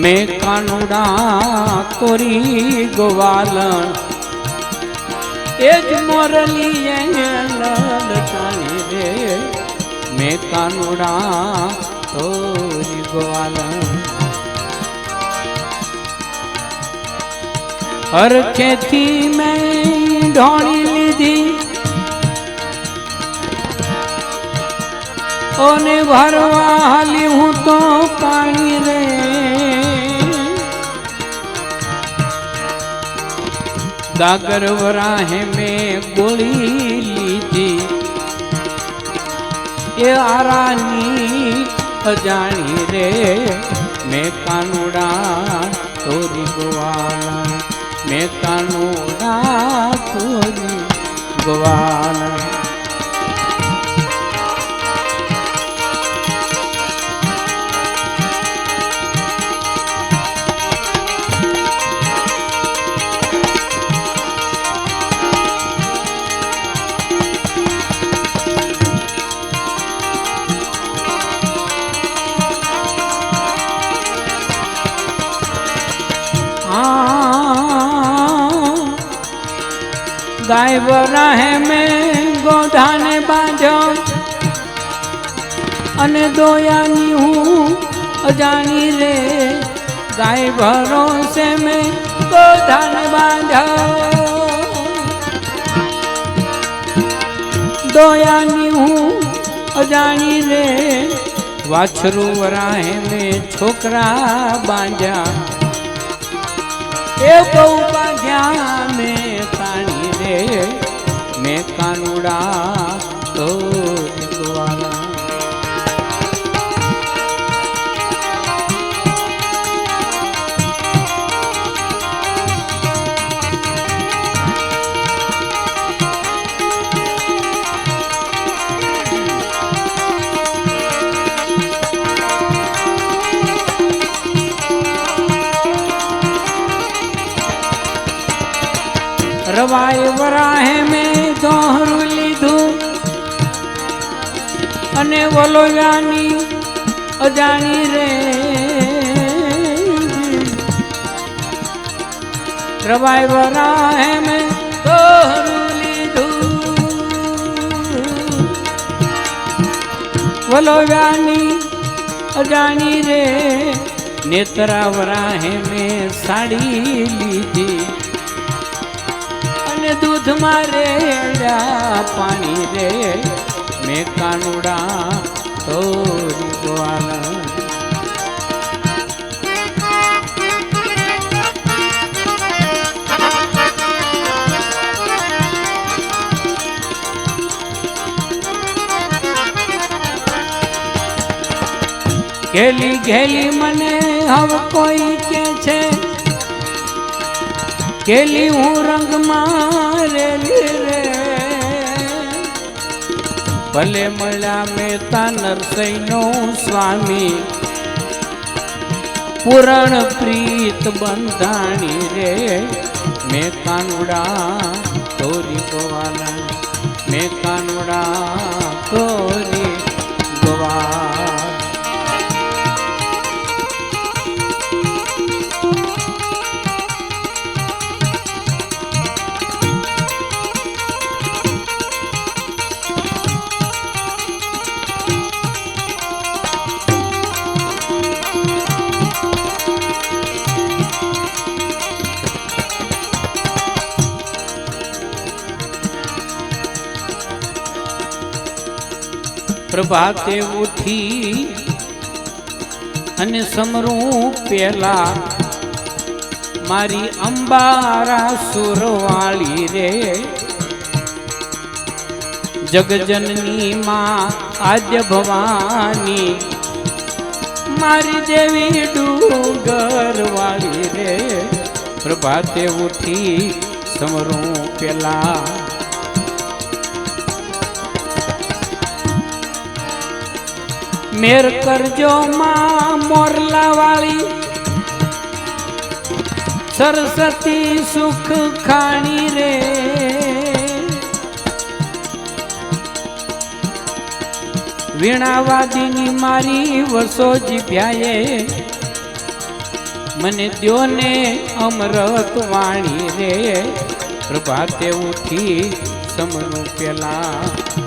मैं कानूड़ा तोरी गोवालन एज मोरली ललटानी रे मैं कानूड़ा तोरी गोवालन हर खेती में ढोली लीधी ओने भरवा हाली हूँ तो पानी रे दागर वराहे में गोली लीधी ये आरानी अजानी रे मैं कानूड़ा तोरी गोवाला मैं कानूड़ा तोरी गोवाला गाय बराहे में गोधाने बांधो अने दोयानी हूँ अजानी रे गाय भरोसे में गोधाने बांधो दोयानी हूँ अजानी रे वाछरू वराहे में छोकरा बांधा ए बहु बांध्या में पानी रे मैं कानूड़ा तोरी गोवाला रवाय वराहे में दोहरू लीधू अने वोलो यानी अजानी रे रवाय वराहे में दोहरू लीधू वोलो यानी अजानी रे नेत्रा वराहे में साड़ी लीधी दूध मारे पानी रे मैं कानूड़ा तोरी गोवाला घेली घेली मने हव कोई के छे केली हूँ रंग मारेली रे भले मला में नरसई नो स्वामी पुराण प्रीत बंधाणी रे मैं कानूड़ा तोरी गोवाला मैं कानूड़ा तोरी गोवाला प्रभाते उठी अने समरू पेला मारी अंबारा सुरवाली रे जगजननी माँ आद्य भवानी मारी देवी डूगर वाली रे प्रभाते उठी समरू पेला मेर करजो माँ मोरला वाली सरस्वती सुख खानी रे वीणावादीनी मारी वसोजी ब्याये મને દ્યો ને અમૃત વાણી રે પ્રભાતે ઉઠી સમરું પેલા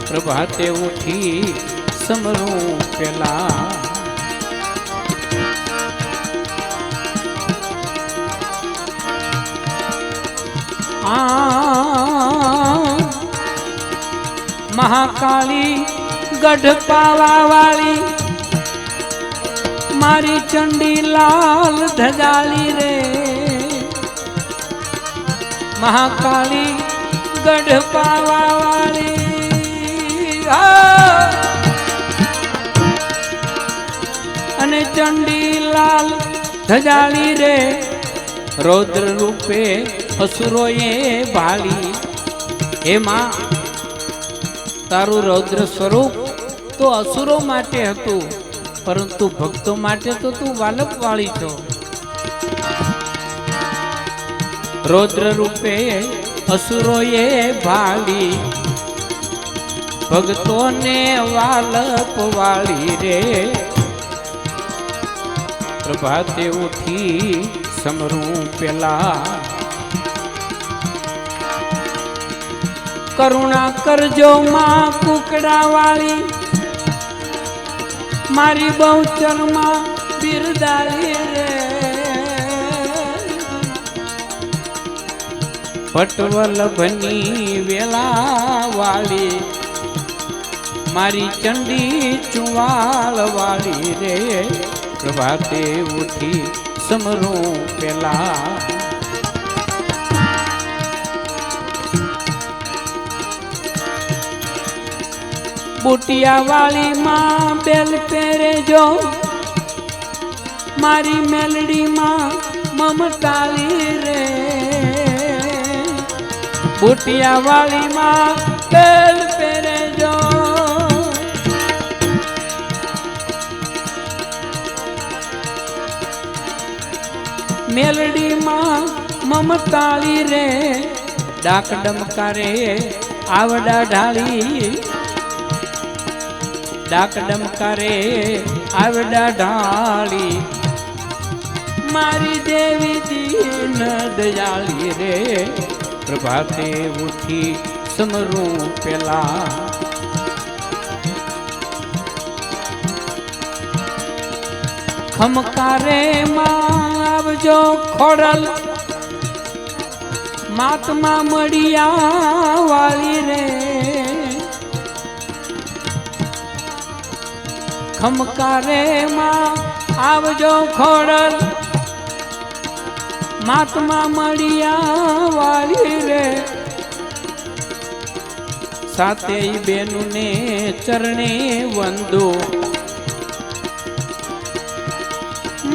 પ્રભાતે ઉઠી સમરું પેલા મહાકાળી ગઢ પાવા વાળી મારી ચંડી લાલ ધજાલી રે મહાકાળી ગઢ પાવા વાળી અને ચંડી લાલ ધજાલી રે રૌદ્ર રૂપે અસુરોએ ભાળી હે માં તારું રૌદ્ર સ્વરૂપ તો અસુરો માટે હતું પરંતુ ભક્તો માટે તો તું વાલપ વાળી છો રૌદ્ર રૂપે અસુરોએ ભાળી ભક્તોને વાલપ વાળી રે પ્રભાતે ઉઠી સમરું પેલા કરુણા કરજો માં કુકડા વાળી મારી બહુચર માં બિરદાલી રે ભટવલ્લભની વેલા વાળી મારી ચંડી ચુવાળ વાળી રે પ્રભાતે ઉઠી સમરું પેલા બુટિયા વાળી માં બેલ પહેરે જો મારી મેલડી માં મમતાલી રે બુટિયા વાળી માં બેલ પહેરે જો મેલડી માં મમતાલી રે ડાક ડમકારે આવડા ઢાળી ડાક ડમકારે આવડા ઢાળી મારી દેવી દીન દયાળી રે પ્રભાતે ઉઠી સમરું પેલા ખમકારે માં આવજો ખોડલ માતમા મળિયા વાળી રે ખમકારે માં આવજો ખોડલ માતમા મળિયા વાળી રે સાતે બેનું ને ચરણે વંદો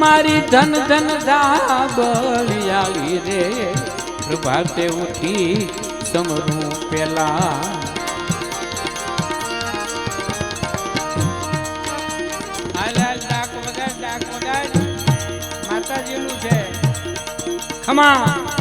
મારી ધન ધન ધાબળિયાળી રે પ્રભાતે ઉઠી સમરું પેલા માતાજીનું છે ખમા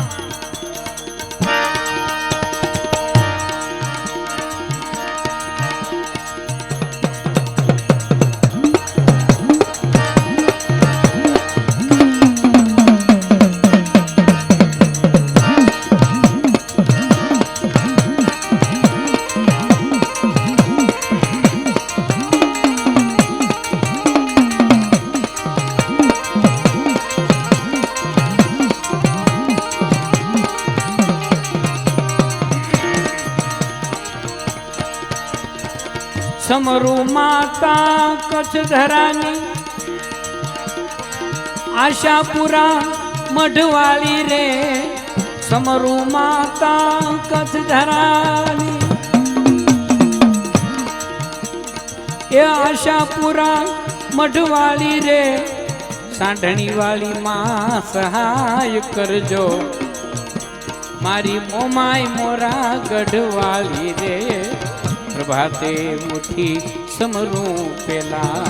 સમરુ માતા કચ્છ ધરાની આશાપુરા મઢવાળી રે સમરુ માતા કચ્છ ધરાની એ આશાપુરા મઢવાળી રે સાંઢણી વાળી માં સહાય કરજો મારી મોમાય મોરા ગઢવાળી રે પ્રભાતે ઉઠી સમરું પેલા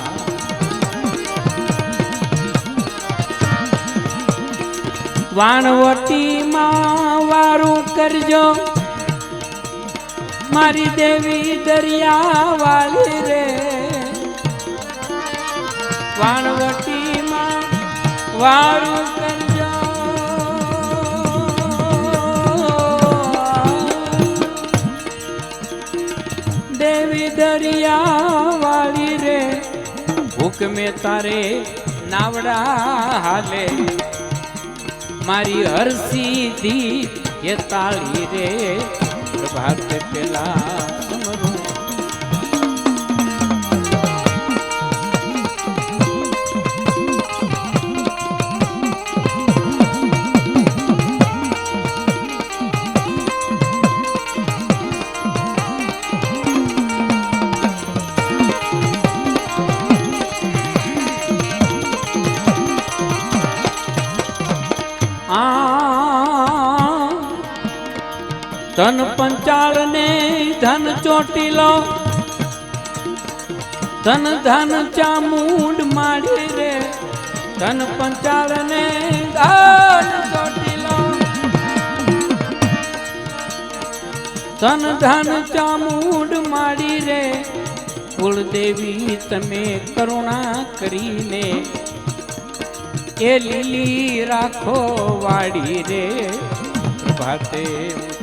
વાણવટી માં વારું કરજો મારી દેવી દરિયા વાળી રે વાણવટી માં વારું કરજો કળિયા વાળી રે હુકમે તારે નાવડા હાલે મારી હરસીધી એ તાળી રે પ્રભાત પેલા સમરું ધન પંચાળ ને ધન ચોટીલો ધન ધન ચામુંડ માડી રે ધન પંચાળ ને ધન ચોટીલો ધન ધન ચામુંડ માડી રે કુળદેવી તમે કરુણા કરીને એ લીલી રાખો વાડી રે પ્રભાતે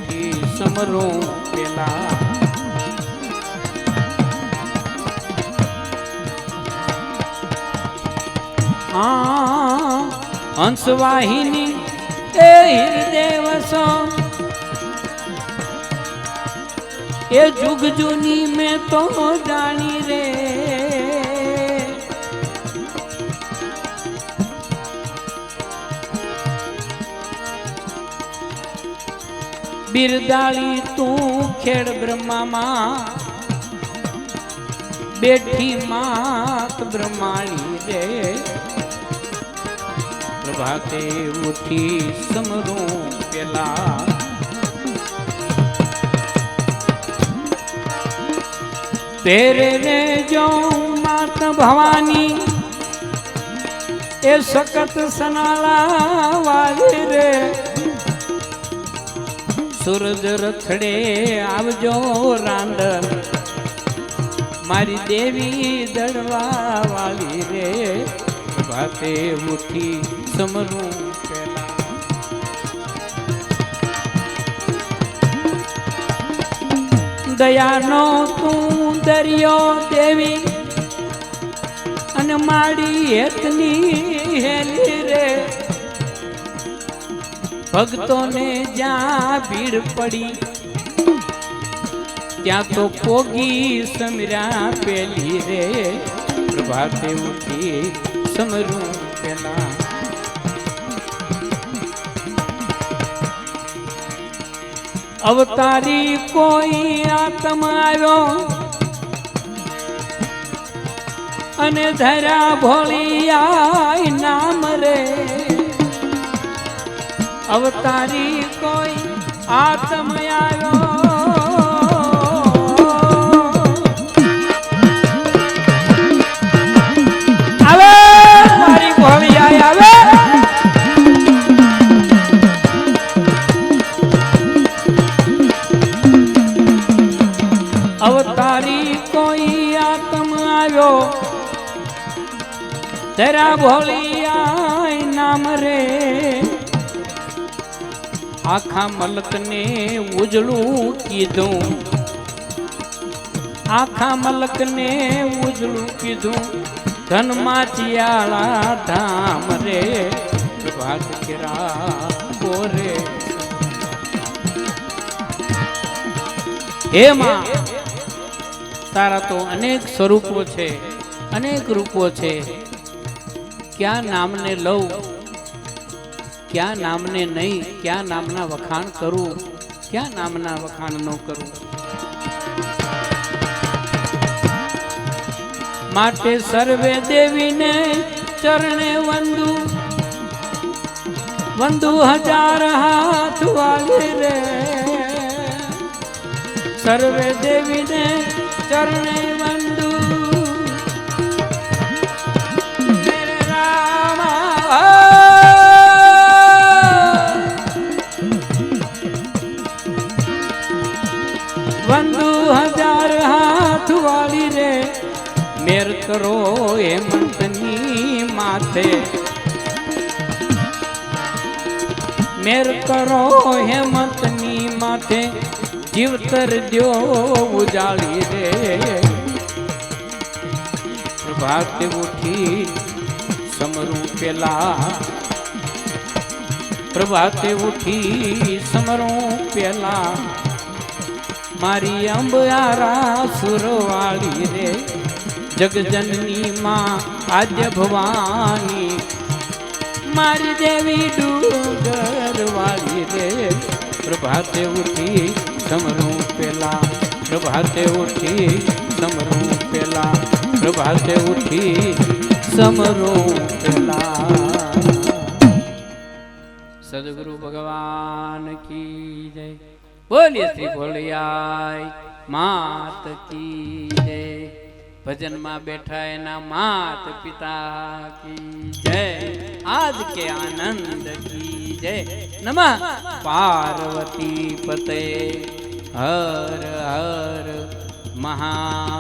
ઉઠી સમરું પેલા હંસવાહિની એ હિરદેવસો એ જુગ જૂની મેં તો જાણી રે બિરદાળી તું ખેડ બ્રહ્મામાં બેઠી માત બ્રહ્માણી રે પ્રભાતે ઉઠી સમરું પેલા તેરે રે જો માત ભવાની એ સકત સનાલા વાળી રે સૂરજ રથડે આવજો રાંડન મારી દેવી દડવા વાળી રે ભાતે ઉઠી સમરું પેલા દયાનો તું દરિયો દેવી અને માડી હેતની હેલી રે ભક્તોને જ્યાં ભીડ પડી ત્યાં તો પોગી સમીરા પેલી રે પ્રભાતે ઉઠી સમરું પેલા અવતારી કોઈ આત્મ આવ્યો અને ધરા ભોળિયા નામ રે અવતારી કોઈ આત્મ આવ્યો આવે મારી ભોળિયા આવે અવતારી કોઈ આત્મ આવ્યો તેરા ભોળિયા નામ રે આખા મલકને ઉજળું કીધું આખા મલકને ઉજળું કીધું ધનમાં ચિયાળા ધામ રે પ્રભાત કેરા બોરે હે માં તારા તો અનેક સ્વરૂપો છે અનેક રૂપો છે ક્યાં નામને લઉં ક્યાં નામને નહીં ક્યાં નામના વખાણ કરું ક્યાં નામના વખાણ ન કરું માટે સર્વે દેવીને ચરણે વંદુ વંદુ હજાર હાથ વાળી રે સર્વે દેવીને ચરણે વંદુ વંદુ હજાર હાથ વાળી રે મેર કરો હેમંતની માથે મેર કરો હેમંતની માથે જીવતર દ્યો ઉજાળી રે પ્રભાતે ઉઠી સમરું પેલા, પ્રભાતે ઉઠી સમરું પેલા, મારી અંબયારા સુરવાળી રે, જગજનની માં આદ્ય ભવાની, મારી દેવી ડુંગર વાળી રે, પ્રભાતે ઉઠી સમરું પેલા, પ્રભાતે ઉઠી સમરું પેલા, પ્રભાતે ઉઠી સમરું પેલા। સદગુરુ ભગવાન કી જય, બોલીએ શ્રી ભોળિયાય માત કી જય। ભજનમાં બેઠા એના માત પિતા કી જય, આજ કે આનંદ કી જય। નમઃ પાર્વતી પતે, હર હર મહા